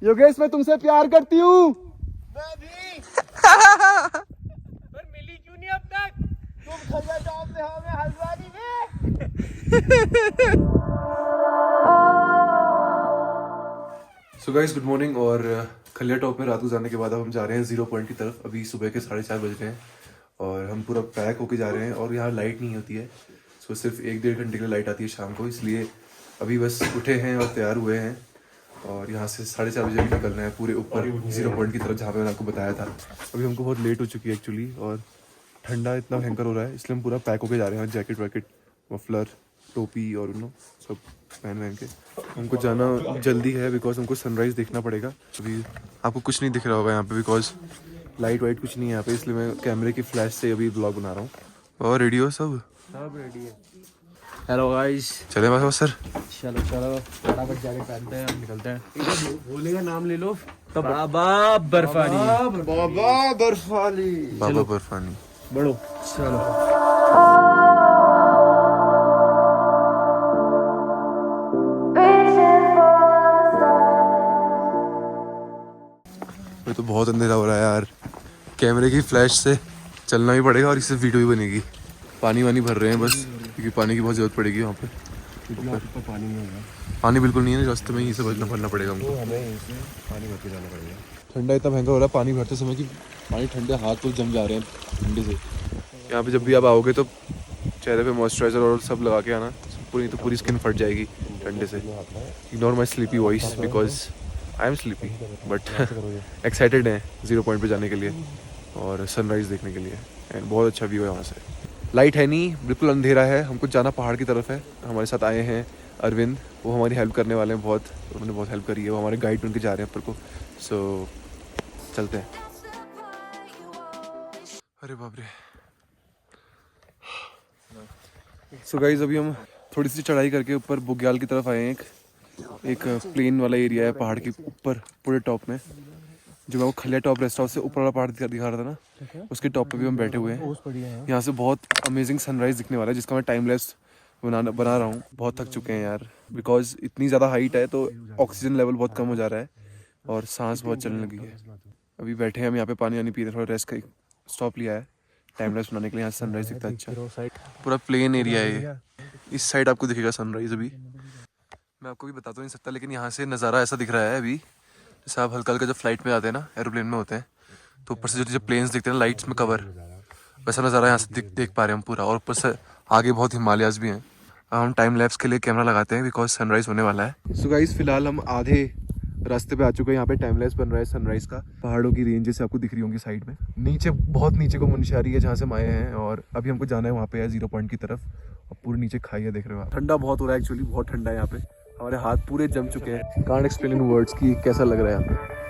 योगेश मैं तुमसे प्यार करती हूँ। मैं भी। पर मिली क्यों नहीं अब तक? तुम खल्ला टॉप में हो, मैं हल्द्वानी में। So guys good morning. और खलिया टॉप में रात को जाने के बाद अब हम जा रहे हैं 0 पॉइंट की तरफ। अभी सुबह के 4:30 बज रहे हैं और हम पूरा पैक होके जा रहे हैं और यहाँ लाइट नहीं होती है। सो सिर्फ 1-1.5 घंटे के लिए लाइट आती है शाम को, इसलिए अभी बस उठे हैं और तैयार हुए हैं और यहाँ से 4:30 बजे निकलना है पूरे ऊपर 0 पॉइंट की तरफ, जहाँ पे मैंने आपको बताया था। अभी हमको बहुत लेट हो चुकी है एक्चुअली और ठंडा इतना भयंकर हो रहा है, इसलिए हम पूरा पैक होके जा रहे हैं। जैकेट वैकेट, मफलर, टोपी और सब पहन के हमको जाना जल्दी है बिकॉज हमको सनराइज़ देखना पड़ेगा। अभी आपको कुछ नहीं दिख रहा होगा यहाँ पे बिकॉज लाइट वाइट कुछ नहीं है यहाँ पे, इसलिए मैं कैमरे की फ्लैश से अभी ब्लॉग बना रहा हूँ। और रेडी हो सब रेडी है। हेलो गाइस, चले बस सर। चलो फटाफट जाके पहनते हैं, हम निकलते हैं। भोले का नाम ले लो। बाबा बर्फानी। बाबा बर्फानी। बाबा बर्फानी। बढ़ो। चलो तो बहुत अंधेरा हो रहा है यार, कैमरे की फ्लैश से चलना भी पड़ेगा और इससे वीडियो भी बनेगी। पानी वानी भर रहे हैं बस, क्योंकि पानी की बहुत ज़रूरत पड़ेगी वहाँ पे। पानी नहीं होगा, पानी बिल्कुल नहीं है, रास्ते में ही से भरना पड़ेगा हमको। हमें पानी भर के जाना पड़ेगा। ठंडा इतना भयंकर हो रहा है पानी भरते समय कि पानी ठंडे, हाथ तो जम जा रहे हैं ठंडे से। यहाँ पे जब भी आप आओगे तो चेहरे पे मॉइस्चराइजर और सब लगा के आना, पूरी स्किन फट जाएगी ठंडे से। Ignore my sleepy voice because I am sleepy but excited हैं 0 पॉइंट पे जाने के लिए और सनराइज़ देखने के लिए। एंड बहुत अच्छा व्यू है वहाँ से। लाइट है नहीं, बिल्कुल अंधेरा है। हमको जाना पहाड़ की तरफ है। हमारे साथ आए हैं अरविंद, वो हमारी हेल्प करने वाले हैं बहुत, उन्होंने बहुत हेल्प करी है। वो हमारे गाइड बन के जा रहे हैं ऊपर को। सो चलते हैं। अरे बाप रे। सो गाइस अभी हम थोड़ी सी चढ़ाई करके ऊपर बुग्याल की तरफ आए हैं। एक प्लेन वाला एरिया है पहाड़ के ऊपर पूरे टॉप में, जो मैं वो खलिया टॉप रेस्ट हाउस से ऊपर वाला पहाड़ दिखा रहा था ना, उसके टॉप पे भी हम बैठे हुए हैं। यहाँ से बहुत अमेजिंग सनराइज दिखने वाला है, जिसका मैं टाइम लैप्स बना रहा हूँ। बहुत थक चुके हैं यार बिकॉज इतनी ज़्यादा हाइट है तो ऑक्सीजन लेवल बहुत कम हो जा रहा है और सांस बहुत चलने लगी है। अभी बैठे हैं हम यहाँ पे, पानी वानी पी रहे, थोड़ा रेस्ट का स्टॉप लिया है टाइम लैप्स बनाने के लिए। यहाँ सनराइज दिखता है अच्छा, पूरा प्लेन एरिया है ये। इस साइड आपको दिखेगा सनराइज। अभी मैं आपको भी बता तो नहीं सकता, लेकिन यहाँ से नज़ारा ऐसा दिख रहा है अभी, जैसे आप हल्का हल्का जब फ्लाइट में आते हैं ना, एरोप्लेन में होते हैं तो ऊपर से जो प्लेन्स दिखते हैं ना लाइट्स में कवर, वैसा नज़ारा यहाँ से देख पा रहे हैं हम पूरा। और ऊपर से आगे बहुत हिमालयाज भी हैं। हम टाइम लैप्स के लिए कैमरा लगाते हैं बिकॉज सनराइज़ होने वाला है। सो गाइस फिलहाल हम आधे रास्ते पे आ चुके हैं। यहाँ पे टाइम लैप्स बन रहा है सनराइज़ का। पहाड़ों की रेंज जैसे आपको दिख रही होंगी साइड में। नीचे बहुत नीचे को मुनस्यारी है जहाँ से हम आए हैं और अभी हमको जाना है वहाँ पे 0 पॉइंट की तरफ। और पूरे नीचे खाई है, देख रहे हो आप। ठंडा बहुत हो रहा है एक्चुअली, बहुत ठंडा है यहाँ पे। हमारे हाथ पूरे जम चुके हैं। कांट एक्सप्लेन इन वर्ड्स की कैसा लग रहा है यहाँ पे।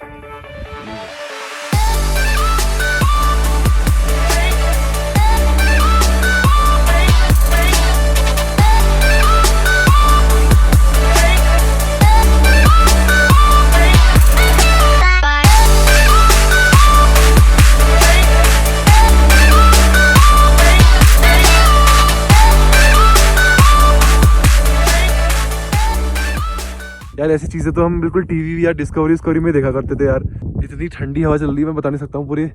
यार ऐसी चीज़ें तो हम बिल्कुल टीवी या डिस्कवरी में देखा करते थे यार। इतनी ठंडी हवा चल रही है, मैं बता नहीं सकता हूँ। पूरी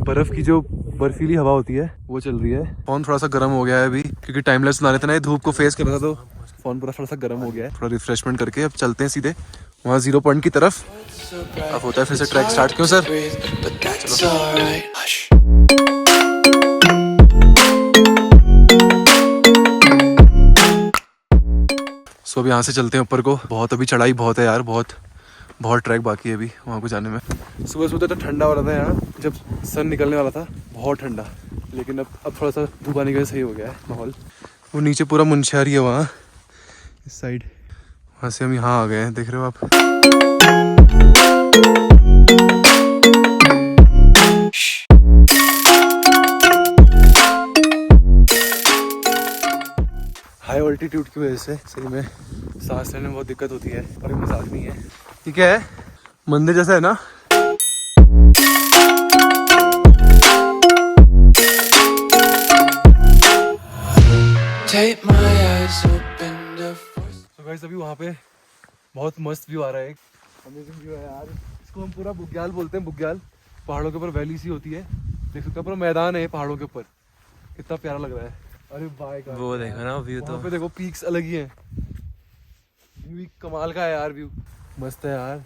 बर्फ़ की जो बर्फीली हवा होती है वो चल रही है। फ़ोन थोड़ा सा गर्म हो गया है अभी, क्योंकि टाइम लैप्स बना रहे थे ना, धूप को फेस कर रहा था तो फ़ोन पूरा थोड़ा सा गर्म हो गया है। थोड़ा रिफ्रेशमेंट करके अब चलते हैं सीधे वहाँ 0 पॉइंट की तरफ। अब होता है फिर से ट्रैक स्टार्ट। क्यों सर? सो अब यहाँ से चलते हैं ऊपर को। बहुत अभी चढ़ाई बहुत है यार, बहुत ट्रैक बाकी है अभी वहाँ को जाने में। सुबह सुबह तो ठंडा हो रहा था यहाँ, जब सन निकलने वाला था बहुत ठंडा, लेकिन अब थोड़ा सा धूप आने के सही हो गया है माहौल। वो नीचे पूरा मुनस्यारी है वहाँ इस साइड, वहाँ से हम यहाँ आ गए हैं, देख रहे हो आप। हाई ऑल्टीट्यूड की वजह से सही में सांस लेने में बहुत दिक्कत होती है, पर ये मजाक नहीं है। ठीक है, मंदिर जैसा है ना। तो गाइस अभी वहाँ पे बहुत मस्त व्यू आ रहा है। अमेजिंग व्यू है यार। इसको हम पूरा बुग्याल बोलते हैं, बुग्याल। पहाड़ों के ऊपर वैली सी होती है, देख सकते हो पूरा मैदान है पहाड़ों के ऊपर, कितना प्यारा लग रहा है। अरे भाई का वो देखो ना व्यू, तो वहाँ पे देखो पीक्स अलग ही है, व्यू कमाल का है यार, व्यू मस्त है यार।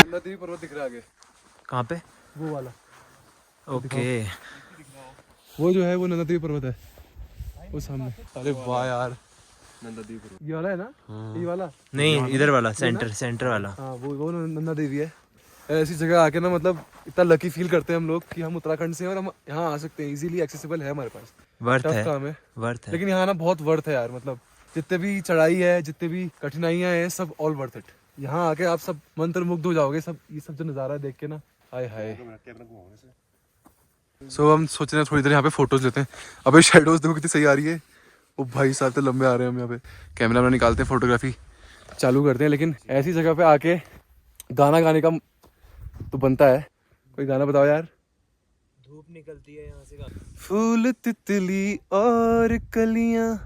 नदी पर्वत दिख रहा है आगे, कहाँ पे? वो वाला, ओके। वो जो है वो नंदा देवी पर्वत है वो सामने। अरे वाह यार, नंदा देवी पर्वत ये वाला है ना? ये वाला नहीं, इधर वाला सेंटर वाला। हाँ, वो नंदा देवी है। ऐसी जगह आके ना मतलब इतना लकी फील करते हैं हम लोग कि हम उत्तराखंड से हैं और हम यहाँ आ सकते हैं, इजीली एक्सेसिबल है हमारे पास। वर्थ टफ है, काम है, वर्थ है। लेकिन यहाँ ना बहुत वर्थ है यार। मतलब जितने भी चढ़ाई है, जितने भी कठिनाइयाँ हैं, सब ऑल वर्थ इट। यहाँ आके आप सब मंत्रमुग्ध हो जाओगे। सब ये सब जो नज़ारा देख के ना, हाय हाय। सो हम सोच रहे हैं थोड़ी देर यहाँ पे फोटोज लेते हैं। अबे शेडोज देखो कितनी सही आ रही है। वो भाई साहब तो लंबे आ रहे हैं। हम यहाँ पे कैमरा में निकालते हैं, फोटोग्राफी चालू करते हैं। लेकिन ऐसी जगह पे आके गाना गाने का तो बनता है। कोई गाना बताओ यार। धूप निकलती है यहाँ से। फूल तितली और कलियां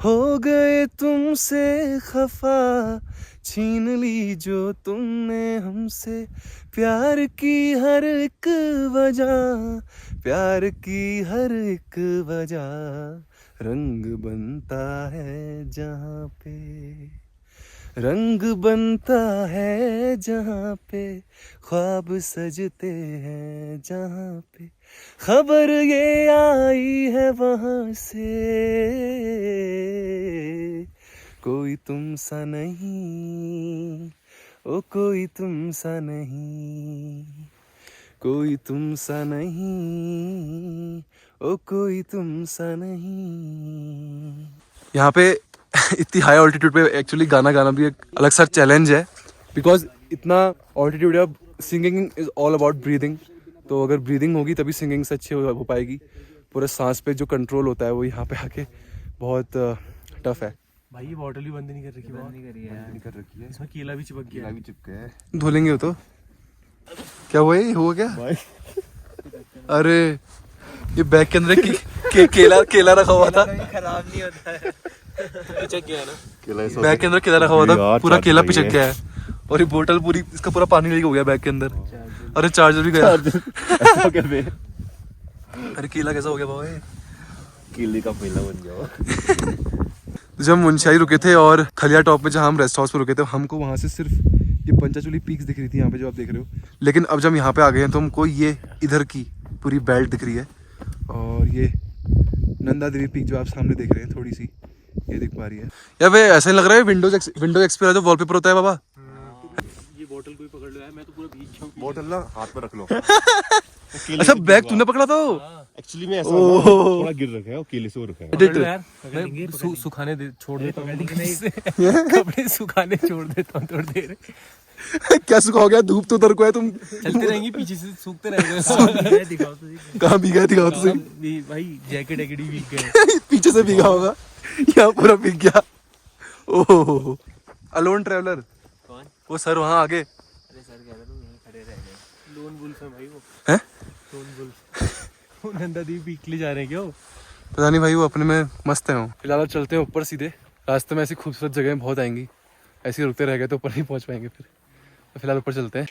हो गए तुमसे खफा, छीन ली जो तुमने हमसे प्यार की हर एक वजह, प्यार की हर एक वजह। रंग बनता है जहाँ पे, रंग बनता है जहाँ पे, ख्वाब सजते हैं जहाँ पे, खबर ये आई है वहाँ से, कोई तुम सा नहीं, ओ कोई तुम सा नहीं, कोई तुम सा नहीं, ओ कोई तुम सा नहीं। यहाँ पे इतनी हाई ऑल्टीट्यूड पे एक्चुअली गाना गाना भी एक अलग सा चैलेंज है, बिकॉज इतना ऑल्टीट्यूड है। Singing is all about breathing, तो अगर ब्रीदिंग होगी तभी सिंगिंग से अच्छी हो पाएगी। पूरे सांस पे जो कंट्रोल होता है वो यहाँ पे आके बहुत टफ है। भाई ये बॉटल भी बंद नहीं कर रखी, नहीं कर रखी है, इसमें केला भी चिपक गया। भी चिपके है। धो लेंगे वो तो। क्या हुआ, ये हुआ क्या भाई? अरे ये बैग के अंदर केला रखा हुआ था, खराब नहीं होता है। पिचक गया ना बैग के अंदर केला रखा हुआ था, यार, पूरा चार्ज केला नहीं पिचक है। गया है। और ये बोतल पूरी, इसका पूरा पानी लीक हो गया बैग के अंदर। अरे चार्जर भी गया। ऐसा कैसे? अरे केला कैसा हो गया भाई? केले का पहला बन गया। जब हम मुंशियाई रुके थे और खलिया टॉप में जहाँ हम रेस्ट हाउस पे रुके थे, हमको वहाँ से सिर्फ ये पंचाचूली पीक्स दिख रही थी यहाँ पे जो आप देख रहे हो। लेकिन अब जब हम यहाँ पे आ गए हैं तो हमको ये इधर की पूरी बेल्ट दिख रही है, और ये नंदा देवी पीक जो आप सामने देख रहे हैं थोड़ी सी ये दिख पा रही है। या वे ऐसा ही लग रहा है विंडोज एक्सपी जो वॉलपेपर होता है बाबा। ये बोतल कोई पकड़ लिया है, मैं तो पूरा भीग गया हूँ। बोतल ना हाथ में रख लो। अच्छा बैग तूने पकड़ा था? एक्चुअली में ऐसा थोड़ा गिर रखा है और केले से हो रखा है। पकड़ लो यार, सुखाने दे, छोड़ देता हूँ। कपड़े सुखाने छोड़ देता हूँ थोड़ी देर। क्या सूखा हो गया? धूप तो उधर को है, तुम चलते रहेंगे पीछे से, सूखते रहेंगे। दिखाओ तो कहाँ भीगा है? दिखाओ तो सही। भाई जैकेट भी भीग गए। पीछे से भीगा होगा, यहाँ पूरा भीग गया। ओह अलोन ट्रैवलर। कौन? वो सर वहाँ आगे। अरे सर कह रहे तुम यहीं खड़े रह गए। लोन वुल्फ है भाई वो। हैं? Lone wolf. वो नंदा देवी पीक ले जा रहे हैं क्यों? पता नहीं भाई, वो अपने में मस्त है। फिलहाल चलते हैं ऊपर सीधे। रास्ते में ऐसी खूबसूरत जगह बहुत आएंगी, ऐसे ही रुकते रह गए तो ऊपर नहीं पहुंच पाएंगे फिर। तो फिलहाल ऊपर चलते हैं।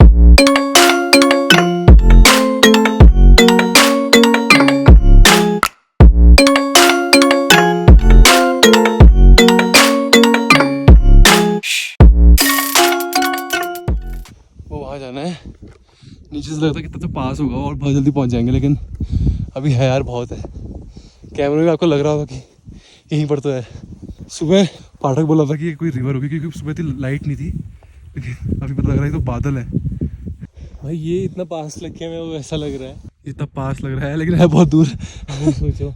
वो वहाँ जाना है, नीचे से लगता है कितना तो पास होगा और बहुत जल्दी पहुंच जाएंगे, लेकिन अभी है यार बहुत है। कैमरे में आपको लग रहा होगा कि यहीं पर तो है। सुबह पाठक बोला था कि कोई रिवर होगी, क्योंकि सुबह इतनी लाइट नहीं थी, लेकिन अभी पता लग रहा है तो बादल है। भाई ये इतना पास लगे में वो ऐसा लग रहा है। इतना पास लग रहा है लेकिन है बहुत दूर। सोचो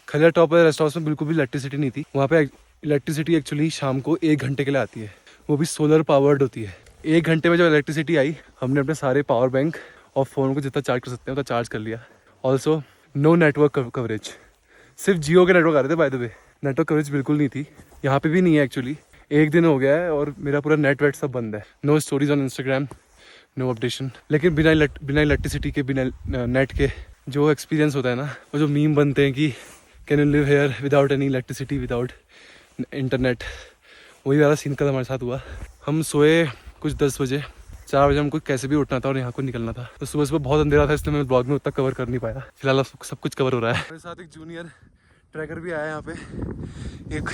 खलिया टॉप रेस्ट हाउस में बिल्कुल भी इलेक्ट्रिसिटी नहीं थी। वहाँ पे इलेक्ट्रिसिटी एक्चुअली शाम को 1 घंटे के लिए आती है, वो भी सोलर पावर्ड होती है। 1 घंटे में जब इलेक्ट्रिसिटी आई, हमने अपने सारे पावर बैंक और फ़ोन को जितना चार्ज कर सकते हैं उतना चार्ज कर लिया। ऑल्सो नो नेटवर्क कवरेज, सिर्फ जियो के नेटवर्क आ रहे थे। By the way network coverage बिल्कुल नहीं थी, यहाँ पे भी नहीं है एक्चुअली। 1 दिन हो गया है और मेरा पूरा नेट वेट सब बंद है। No stories on Instagram, no updation. लेकिन बिना इलेक्ट्रिसिटी के, बिना नेट के जो एक्सपीरियंस होता है ना, वो जो मीम बनते हैं कि can you live here without any electricity, without internet. वही वाला सीन कल हमारे साथ हुआ। हम सोए कुछ 10 बजे, 4 बजे हमको कैसे भी उठना था और यहाँ को निकलना था। तो सुबह सुबह बहुत अंधेरा था, इसलिए मैं ब्लॉग में उतना कवर कर नहीं पाया। फिलहाल सब कुछ कवर हो रहा है। मेरे साथ एक जूनियर ट्रैकर भी आया यहाँ पे, एक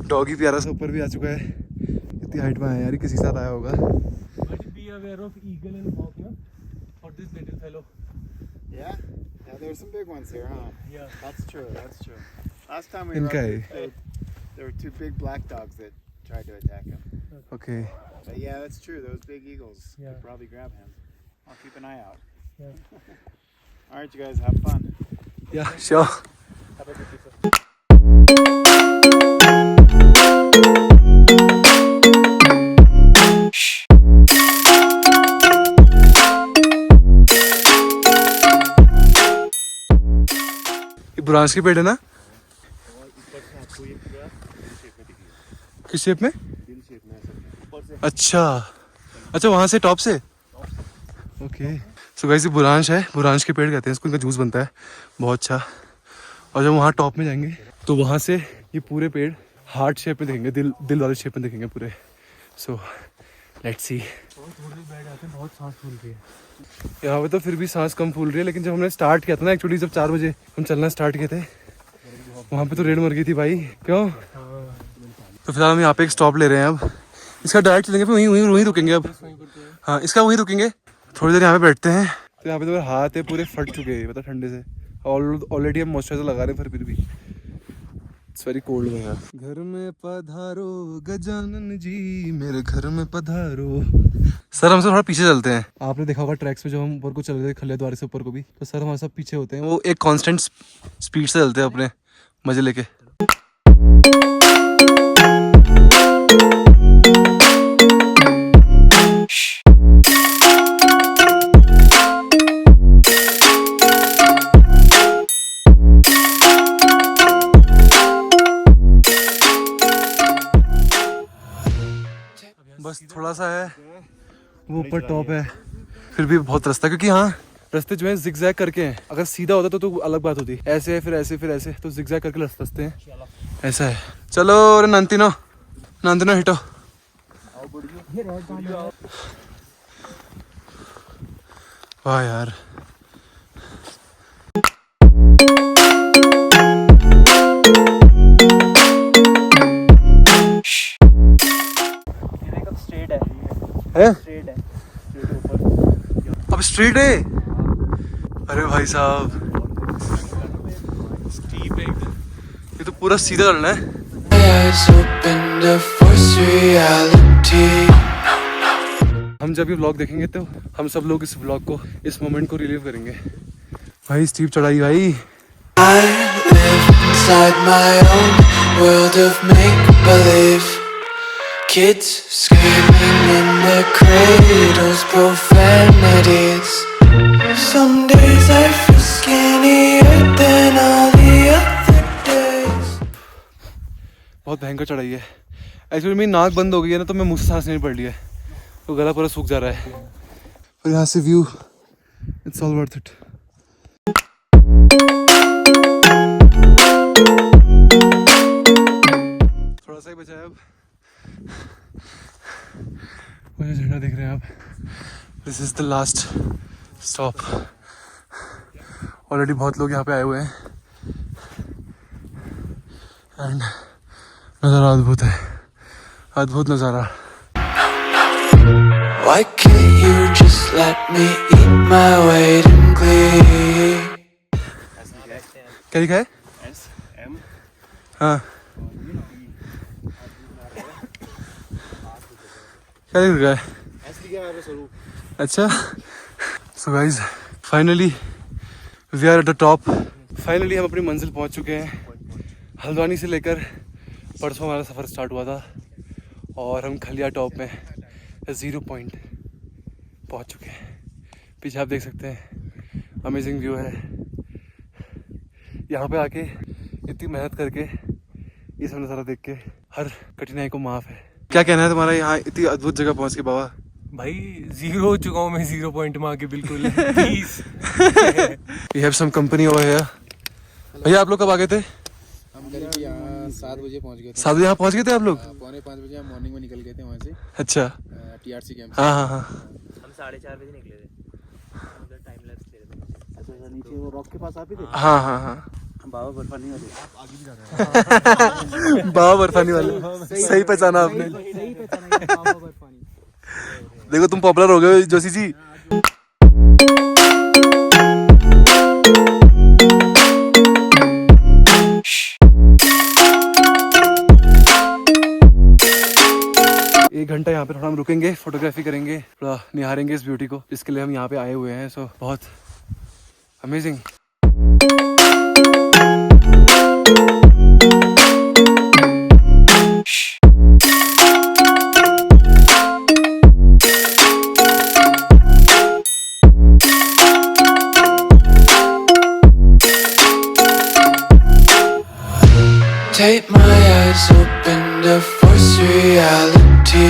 डॉगी प्यारा सा ऊपर भी आ चुका है। इतनी हाइट में आया यार, किसी के साथ आया होगा। Yeah, there's some big ones here, huh? Yeah. That's true. Last time we इनका were है। there were 2 big black dogs that tried to attack him. Okay But yeah, that's true. Those big eagles Yeah. could probably grab him. I'll keep an eye out. Yeah. All right, you guys have fun. या sure. Have a good day, sir. ये बुरांश की पेड़ है ना? किस shape में? अच्छा अच्छा, वहाँ से टॉप से। ओके सो गाइस, ये बुरांश है, बुरांश के पेड़ कहते हैं इसको। इनका जूस बनता है बहुत अच्छा। और जब वहाँ टॉप में जाएंगे तो वहाँ से ये पूरे पेड़ हार्ट शेप में दिखेंगे, दिल वाले शेप में दिखेंगे पूरे। So let's see. बहुत सांस फूल रही है। यहाँ पे तो फिर भी सांस कम फूल रही है, लेकिन जब हमने स्टार्ट किया था ना, एक्चुअली जब 4 बजे हम चलना स्टार्ट किए थे, वहाँ पे तो रेड मर गई थी भाई। क्यों? तो फिलहाल हम यहाँ पे एक स्टॉप ले रहे हैं। अब इसका डायरेक्ट चलेंगे, फिर वहीं रुकेंगे अब। हाँ, इसका वहीं रुकेंगे, थोड़ी देर यहाँ पे बैठते हैं। तो यहाँ पे तो मेरे हाथ है पूरे फट चुके हैं, मतलब ठंडे से। ऑलरेडी हम मॉइस्चराइजर लगा रहे हैं, फिर भी इट्स वेरी कोल्ड में। घर में पधारो गजानन जी, मेरे घर में पधारो। सर हमसे थोड़ा पीछे चलते हैं। आपने देखा होगा ट्रैक्स पे जब हम ऊपर को चल रहे थे, खलिया द्वार से ऊपर को भी, तो सर हमारे सब पीछे होते हैं। वो एक कांस्टेंट स्पीड से चलते हैं अपने मजे लेके। बस थोड़ा सा है, वो ऊपर टॉप है, फिर भी बहुत रास्ता, क्योंकि हाँ रास्ते जो है जिगजैग करके हैं। अगर सीधा होता तो अलग बात होती। ऐसे है, फिर ऐसे, फिर ऐसे, तो जिगजैग करके रास्ते हैं। ऐसा है। चलो अरे नंतिनो हिटो। वाह यार, है? अब स्ट्रीट है? अरे भाई साहब, स्टीप है एकदम। ये तो पूरा सीधा चलना है। हम जब ये व्लॉग देखेंगे तो हम सब लोग इस व्लॉग को, इस मोमेंट को रिलीव करेंगे। भाई स्टीप चढ़ाई भाई। I live inside my own world of make-believe. Kids screaming in their cradles, profanities. Some days I feel skinnier than all the other days. बहुत भयंकर चढ़ाई है। एक्चुअली मेरी नाक बंद हो गई है ना, तो मैं मुँह से सांस नहीं पड़ रही है, तो गला पूरा सूख जा रहा है। और यहाँ से view, it's all worth it. थोड़ा सा ही बचा है अब। मुझे झंडा देख रहे हैं आप। This is the last stop. Already बहुत लोग यहाँ पे आए हुए हैं एंड नज़ारा अद्भुत है, अद्भुत नज़ारा। Why can't you just let me eat my weight in glee? क्या लिखा है? SM हाँ, क्या लिख रहा है? अच्छा, so guys finally we are at the top. Finally हम अपनी मंजिल पहुंच चुके हैं। हल्द्वानी से लेकर परसों हमारा सफ़र स्टार्ट हुआ था और हम खलिया टॉप में 0 पॉइंट पहुंच चुके हैं। पीछे आप देख सकते हैं, अमेजिंग व्यू है। यहाँ पे आके इतनी मेहनत करके ये सब नज़ारा देख के हर कठिनाई को माफ़ है। क्या कहना है तुम्हारा यहाँ इतनी अद्भुत जगह पहुँच के बाबा? भाई 0 हो चुका हूँ मैं 0 पॉइंट में आके बिल्कुल। Please We have some company over here. भैया आप लोग कब आ गए थे? हम करीब यहाँ 7 बजे पहुँच गए थे। 7 बजे यहाँ पहुँच गए थे आप लोग? 4:45 बजे हम मॉर्निंग में निकल गए थे वहाँ से, अच्छा। TRC camp. हाँ हाँ हाँ। हम 4:30 बजे निकले थे, उधर टाइम लैप्स ले रहे थे। अच्छा नीचे वो रॉक के पास आप ही थे? हाँ हाँ हाँ। बाबा बर्फानी वाले। बाबा बर्फानी वाले, सही पहचाना आपने। सही पहचाना बाबा बर्फानी। देखो तुम पॉपुलर हो गए जोशी जी। एक घंटा यहाँ पे थोड़ा हम रुकेंगे, फोटोग्राफी करेंगे, थोड़ा निहारेंगे इस ब्यूटी को जिसके लिए हम यहाँ पे आए हुए हैं। सो बहुत amazing. Take my eyes open to force reality.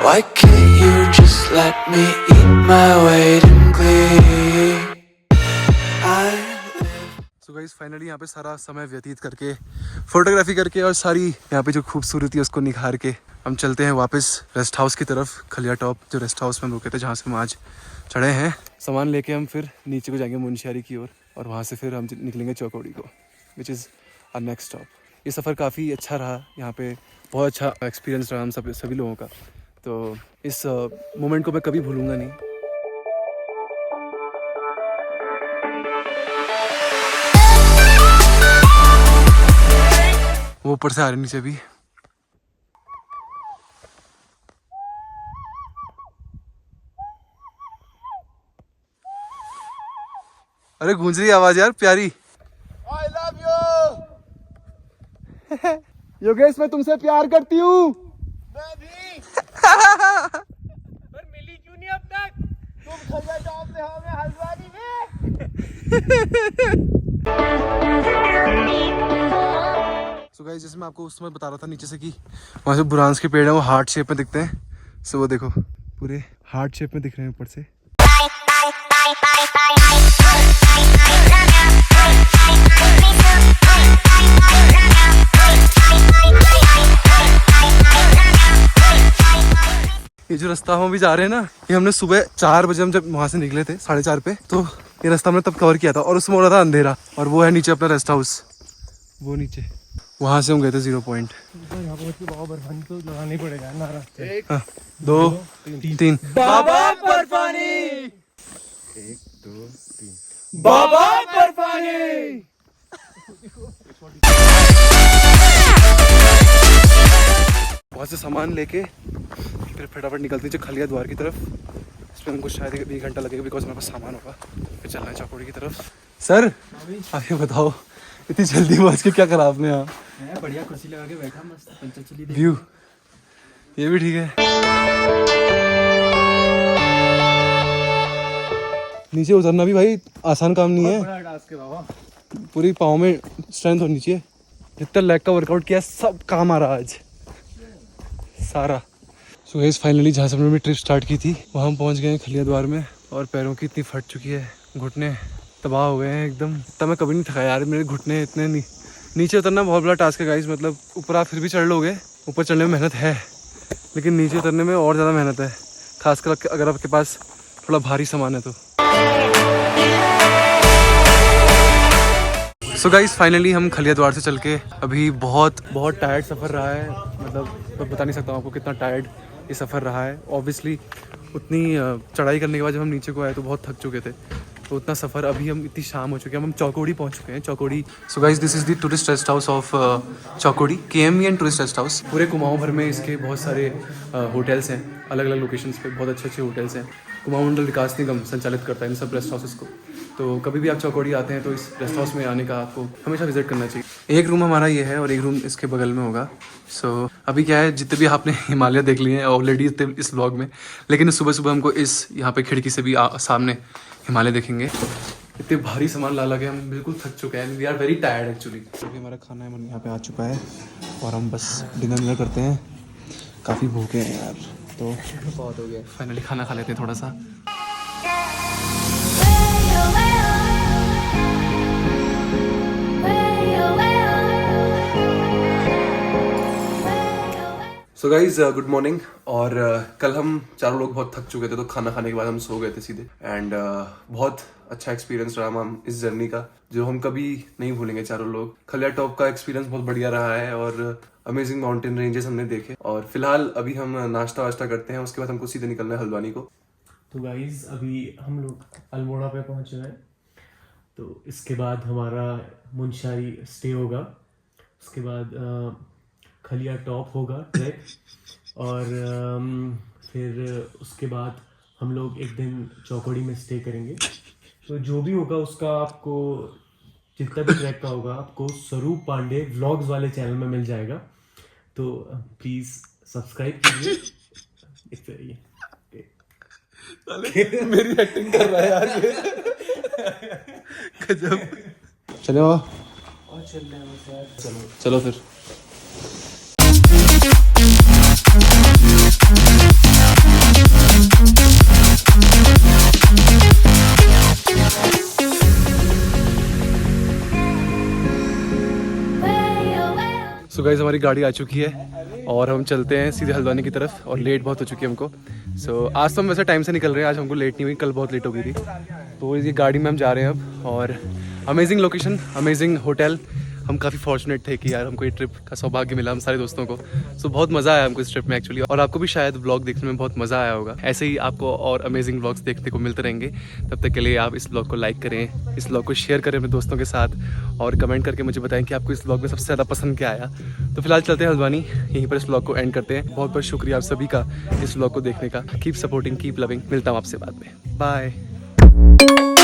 Why can't you just let me eat my weight in glee? So guys finally यहाँ पे सारा समय व्यतीत करके, फोटोग्राफी करके और सारी यहाँ पे जो खूबसूरती है उसको निखार के हम चलते हैं वापस रेस्ट हाउस की तरफ। खलिया टॉप जो रेस्ट हाउस में हम रुके थे, जहाँ से हम आज चढ़े हैं। सामान लेके हम फिर नीचे को जाएंगे मुनस्यारी की ओर, और वहाँ से फिर हम निकलेंगे चौकौड़ी को, which is our next stop. ये सफ़र काफ़ी अच्छा रहा, यहाँ पे बहुत अच्छा एक्सपीरियंस रहा हम सभी लोगों का। तो इस मोमेंट को मैं कभी भूलूंगा नहीं। वो ऊपर से आ रहे नीचे भी। अरे गूंज रही आवाज यार प्यारी। I love you. योगेश मैं तुमसे प्यार करती हूँ। मैं भी। पर मिली क्यों नहीं अब तक? तुम खलिया टॉप से हो, मैं हल्द्वानी में। सो गाइस जैसे मैं आपको उस समय बता रहा था नीचे से कि वहाँ से बुरांस के पेड़ हैं, वो हार्ट शेप में दिखते हैं। सो वो देखो पूरे हार्ट शेप में दिख रहे हैं ऊपर से। ये जो रास्ता हम अभी जा रहे हैं ना, ये हमने सुबह 4 बजे हम जब वहाँ से निकले थे 4:30 पे, तो ये रास्ता हमने तब कवर किया था और उसमें हो रहा था अंधेरा। और वो है नीचे अपना रेस्ट हाउस, वो नीचे वहाँ से हम गए थे 0 पॉइंट। यहाँ पे बाबा बर्फानी तो लगाना ही पड़ेगा नारा। 1 2 3 बाबा बर्फानी। 1 2 3 बाबा बर्फानी। वहाँ से सामान लेके फिर फटाफट निकलते हैं खलिया द्वार की तरफ। इसमें हमको शायद 1 घंटा लगेगा बिकॉज हमारे पास सामान होगा। फिर चलना है चौकौड़ी की तरफ। सर आगे बताओ, इतनी जल्दी पहुँच के क्या करा आपने यहाँ? बढ़िया कुर्सी लगा के बैठा मस्त पंचचली व्यू, ये भी ठीक है। नीचे उतरना भी भाई आसान काम नहीं है, पूरी पाँव में स्ट्रेंथ होनी चाहिए। जितना लेग का वर्कआउट किया सब काम आ रहा आज सारा। सो गाइस फाइनली जहाँ से हमने अपनी ट्रिप स्टार्ट की थी वहाँ हम पहुँच गए हैं खलिया द्वार में। और पैरों की इतनी फट चुकी है, घुटने तबाह हो गए हैं एकदम। तब मैं कभी नहीं थका यार, मेरे घुटने इतने नहीं। नीचे उतरना बहुत बड़ा टास्क है गाइस, मतलब ऊपर आप फिर भी चढ़ लोगे, ऊपर चढ़ने में मेहनत है, लेकिन नीचे उतरने में और ज़्यादा मेहनत है, खासकर अगर आपके पास थोड़ा भारी सामान है तो। सो गाइस फाइनली हम खलिया द्वार से चल के अभी बहुत टायर्ड सफ़र रहा है। मतलब मैं बता नहीं सकता हूँ आपको कितना टायर्ड ये सफ़र रहा है। ऑब्वियसली उतनी चढ़ाई करने के बाद जब हम नीचे को आए तो बहुत थक चुके थे, तो उतना सफ़र। अभी हम इतनी शाम हो चुकी है, हम चौकौड़ी पहुँच चुके हैं। Chaukori. So guys this is the tourist rest house of Chaukori, KMEN tourist rest house. पूरे कुमाऊँ भर में इसके बहुत सारे होटल्स हैं, अलग अलग लोकेशंस पे बहुत अच्छे होटल्स हैं। कुमाऊँ मंडल विकास निगम संचालित करता है इन सब रेस्ट हाउसेस को। तो कभी भी आप चौकौड़ी आते हैं तो इस रेस्ट हाउस में आने का आपको हमेशा विजिट करना चाहिए। एक रूम हमारा ये है और एक रूम इसके बगल में होगा। सो अभी क्या है, जितने भी आपने हिमालय देख लिए हैं ऑलरेडी इस व्लॉग में, लेकिन सुबह सुबह हमको इस यहाँ पे खिड़की से भी सामने हिमालय देखेंगे। इतने भारी सामान ला के हम बिल्कुल थक चुके हैं। We are very tired actually. अभी हमारा खाना है यहाँ पे आ चुका है और हम बस डिनर करते हैं। काफ़ी भूखे हैं यार, तो बहुत हो गया। फाइनली खाना खा लेते हैं थोड़ा सा। So guys good morning. और कल हम चारों लोग बहुत थक चुके थे, तो खाना खाने के बाद हम सो गए थे सीधे। एंड बहुत अच्छा एक्सपीरियंस रहा हम इस जर्नी का, जो हम कभी नहीं भूलेंगे चारों लोग। खलिया टॉप का एक्सपीरियंस बहुत बढ़िया रहा है और अमेजिंग माउंटेन रेंजेस हमने देखे। और फिलहाल अभी हम नाश्ता वाश्ता करते हैं, उसके बाद हमको सीधे निकलना है हल्द्वानी को। तो गाइज अभी हम लोग अल्मोड़ा पे पहुंच गए हैं, तो इसके बाद हमारा मुंशारी स्टे होगा, उसके बाद खलिया टॉप होगा ट्रैक, और फिर उसके बाद हम लोग एक दिन चौकड़ी में स्टे करेंगे। तो जो भी होगा उसका आपको, जितना भी ट्रैक का होगा, आपको स्वरूप पांडे व्लॉग्स वाले चैनल में मिल जाएगा। तो प्लीज़ सब्सक्राइब कीजिए। मेरी एक्टिंग कर रहा है यार ये। गजब। चलो और चल रहे हैं बस यार। चलो फिर। सो गाइस हमारी गाड़ी आ चुकी है और हम चलते हैं सीधे हल्द्वानी की तरफ, और लेट बहुत हो चुकी है हमको। सो आज तो हम वैसे टाइम से निकल रहे हैं, आज हमको लेट नहीं हुई, कल बहुत लेट हो गई थी। तो ये गाड़ी में हम जा रहे हैं अब, और अमेजिंग लोकेशन, अमेजिंग होटल। हम काफ़ी फॉर्चुनेट थे कि यार हमको ये ट्रिप का सौभाग्य मिला हम सारे दोस्तों को। सो बहुत मज़ा आया हमको इस ट्रिप में एक्चुअली, और आपको भी शायद व्लॉग देखने में बहुत मज़ा आया होगा। ऐसे ही आपको और अमेजिंग व्लॉग्स देखने को मिलते रहेंगे। तब तक के लिए आप इस व्लॉग को लाइक करें, इस व्लॉग को शेयर करें अपने दोस्तों के साथ, और कमेंट करके मुझे बताएं कि आपको इस व्लॉग में सबसे ज़्यादा पसंद क्या आया। तो फिलहाल चलते हैं हल्द्वानी, यहीं पर इस व्लॉग को एंड करते हैं। बहुत बहुत शुक्रिया आप सभी का इस व्लॉग को देखने का। Keep supporting, keep loving. मिलता हूँ आपसे बाद में, बाय।